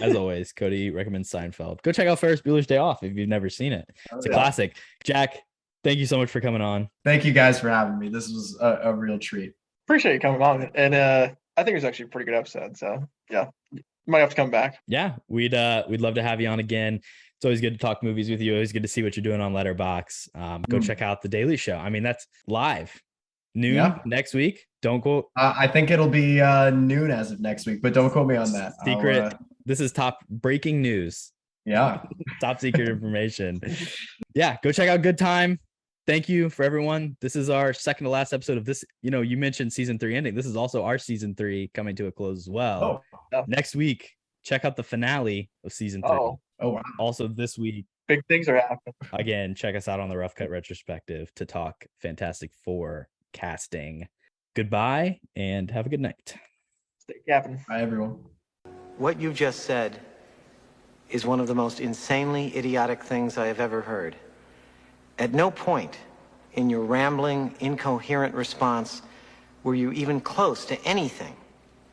As always, Kody recommends Seinfeld. Go check out Ferris Bueller's Day Off if you've never seen it. It's a classic. Jack, thank you so much for coming on. Thank you guys for having me. This was a real treat. Appreciate you coming on. And I think it was actually a pretty good episode. So yeah, you might have to come back. Yeah, we'd love to have you on again. It's always good to talk movies with you. Always good to see what you're doing on Letterboxd. Go check out The Daily Show. That's live. Noon next week. Don't quote. I think it'll be noon as of next week, but don't quote me on that. Secret. This is top breaking news. Yeah. Top secret information. Yeah. Go check out GoodTime. Thank you for everyone. This is our second to last episode of this. You mentioned season 3 ending. This is also our season 3 coming to a close as well. Next week, check out the finale of season 3. Oh, wow. Also this week, big things are happening. Again, check us out on the Rough Cut Retrospective to talk Fantastic Four casting. Goodbye and have a good night. Stay capping. Bye, everyone. What you just said is one of the most insanely idiotic things I have ever heard. At no point in your rambling, incoherent response were you even close to anything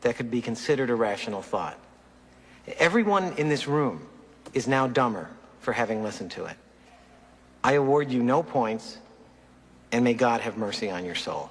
that could be considered a rational thought. Everyone in this room is now dumber for having listened to it. I award you no points, and may God have mercy on your soul.